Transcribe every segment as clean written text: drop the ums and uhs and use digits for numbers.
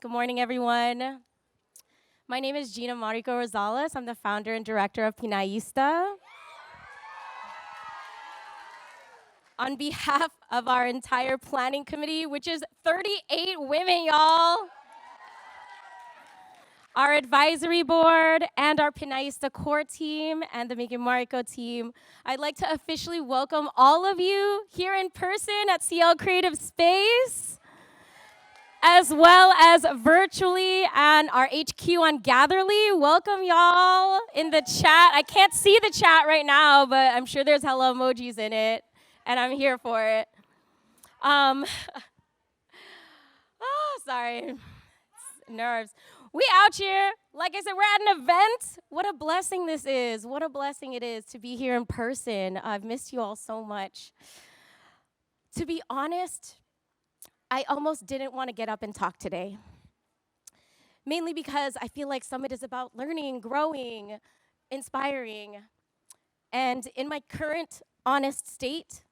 Good morning, everyone. My name is Gina Mariko Rosales. I'm the founder and director of Pinayista. On behalf of our entire planning committee, which is 38 women, y'all, our advisory board, and our Pinayista core team and the Gina Mariko team, I'd like to officially welcome all of you here in person at CL Creative Space, as well as virtually and our HQ on Gatherly. Welcome, y'all, in the chat. I can't see the chat right now, but I'm sure there's hello emojis in it, and I'm here for it. Oh, sorry. It's nerves. We out here. Like I said, we're at an event. What a blessing this is. What a blessing it is to be here in person. I've missed you all so much. To be honest, I almost didn't want to get up and talk today. Mainly because I feel like Summit is about learning, growing, inspiring. And in my current honest state,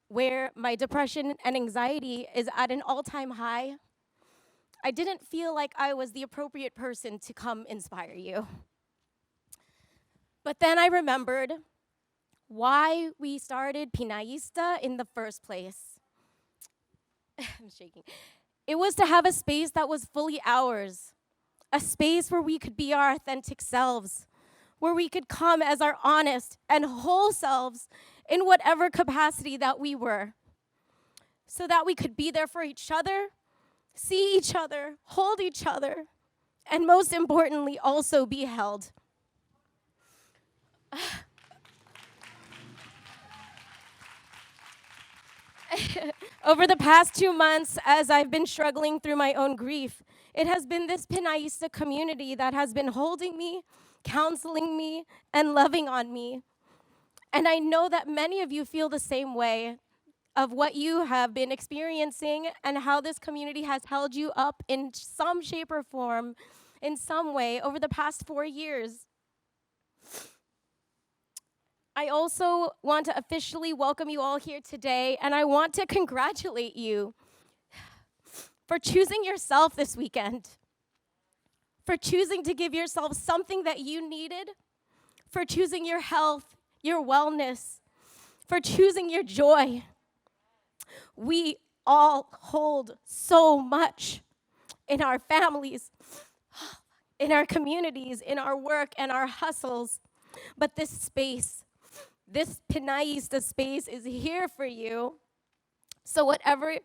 where my depression and anxiety is at an all-time high, I didn't feel like I was the appropriate person to come inspire you. But then I remembered why we started Pinayista in the first place. I'm shaking. It was to have a space that was fully ours, a space where we could be our authentic selves, where we could come as our honest and whole selves in whatever capacity that we were, so that we could be there for each other, see each other, hold each other, and most importantly, also be held. Over the past 2 months, as I've been struggling through my own grief, it has been this Pinayista community that has been holding me, counseling me, and loving on me. And I know that many of you feel the same way of what you have been experiencing and how this community has held you up in some shape or form, in some way, over the past 4 years. I also want to officially welcome you all here today, and I want to congratulate you for choosing yourself this weekend, for choosing to give yourself something that you needed, for choosing your health, your wellness, for choosing your joy. We all hold so much in our families, in our communities, in our work, and our hustles. But this space, this Pinayista space is here for you. So whatever...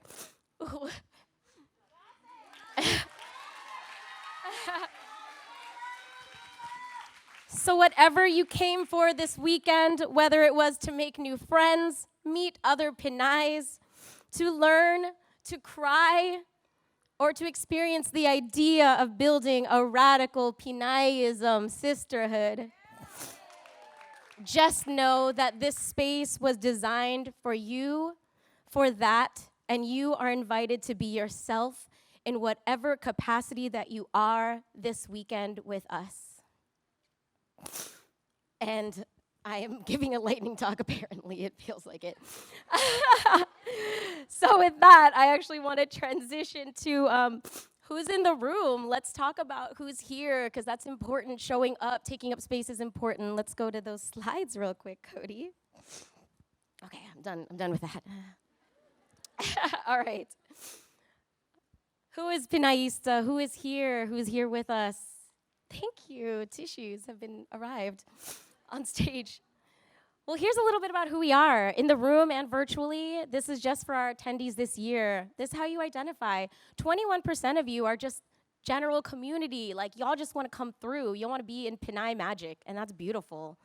So whatever you came for this weekend, whether it was to make new friends, meet other Pinays, to learn, to cry, or to experience the idea of building a radical Pinayism sisterhood, just know that this space was designed for you, for that, and you are invited to be yourself in whatever capacity that you are this weekend with us. And I am giving a lightning talk, apparently. It feels like it. So with that, I actually want to transition to who's in the room. Let's talk about who's here, because that's important. Showing up, taking up space is important. Let's go to those slides real quick, Cody. Okay, I'm done with that. All right. Who is Pinayista? Who is here? Who's here with us? Thank you. Tissues have been arrived on stage. Well, here's a little bit about who we are in the room and virtually. This is just for our attendees this year. This is how you identify. 21% of you are just general community. Like, y'all just want to come through. You want to be in Pinay magic, and that's beautiful.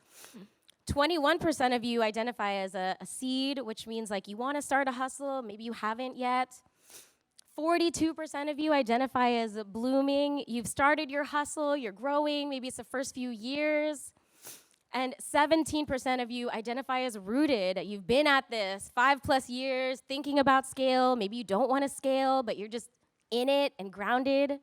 21% of you identify as a seed, which means like you want to start a hustle. Maybe you haven't yet. 42% of you identify as blooming. You've started your hustle, you're growing, maybe it's the first few years. And 17% of you identify as rooted. You've been at this 5+ years, thinking about scale. Maybe you don't want to scale, but you're just in it and grounded.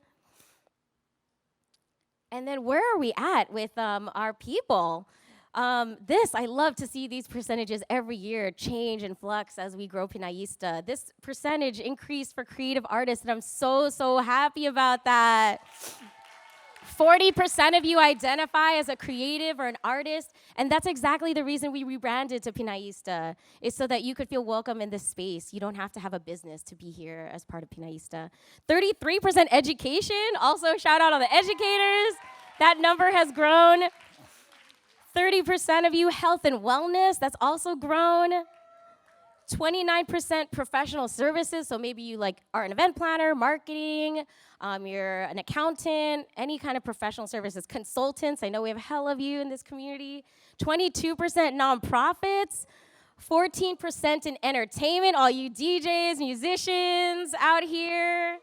And then where are we at with our people? I love to see these percentages every year change and flux as we grow Pinayista. This percentage increased for creative artists, and I'm so, so happy about that. 40% of you identify as a creative or an artist, and that's exactly the reason we rebranded to Pinayista, is so that you could feel welcome in this space. You don't have to have a business to be here as part of Pinayista. 33% education, also shout out on the educators. That number has grown. 30% of you health and wellness, that's also grown. 29% professional services, so maybe you are an event planner, marketing, you're an accountant, any kind of professional services. Consultants, I know we have hell of you in this community. 22% nonprofits, 14% in entertainment, all you DJs, musicians out here.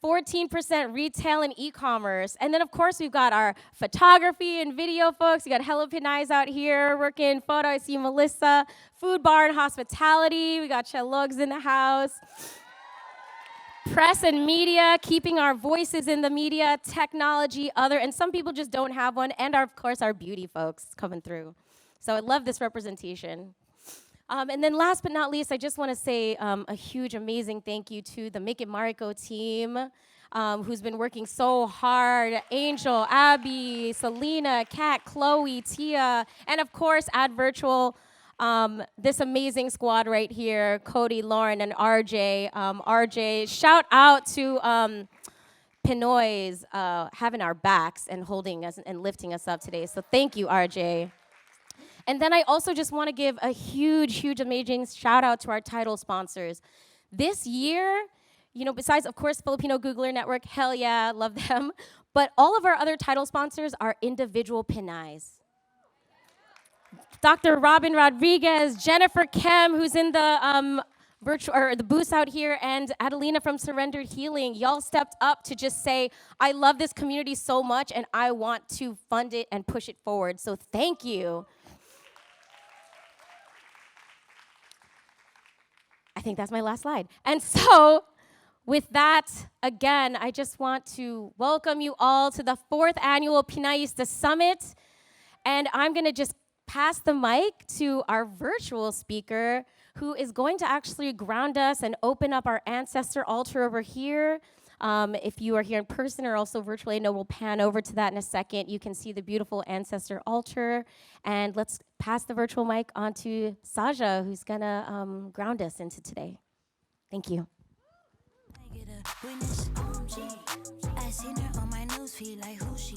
14% retail and e-commerce. And then, of course, we've got our photography and video folks. We got Hello Pinays out here working photo. I see Melissa. Food, bar, and hospitality. We got Chelogs in the house. Press and media, keeping our voices in the media, technology, and some people just don't have one. And, of course, our beauty folks coming through. So I love this representation. And then last but not least, I just want to say a huge, amazing thank you to the Make It Mariko team, who's been working so hard. Angel, Abby, Selena, Kat, Chloe, Tia, and of course, Ad Virtual, this amazing squad right here, Cody, Lauren, and RJ. RJ, shout out to Pinays having our backs and holding us and lifting us up today. So thank you, RJ. And then I also just want to give a huge, huge, amazing shout out to our title sponsors. This year, besides, of course, Filipino Googler Network, hell yeah, love them. But all of our other title sponsors are individual Pinays. Dr. Robin Rodriguez, Jennifer Kem, who's in the the booth out here, and Adelina from Surrendered Healing. Y'all stepped up to just say, I love this community so much, and I want to fund it and push it forward. So thank you. I think that's my last slide. And so, with that, again, I just want to welcome you all to the 4th annual Pinayista Summit. And I'm going to just pass the mic to our virtual speaker, who is going to actually ground us and open up our ancestor altar over here. If you are here in person or also virtually, I know we'll pan over to that in a second. You can see the beautiful ancestor altar. And let's pass the virtual mic on to Saja, who's going to ground us into today. Thank you. I seen her on my news feed like who she?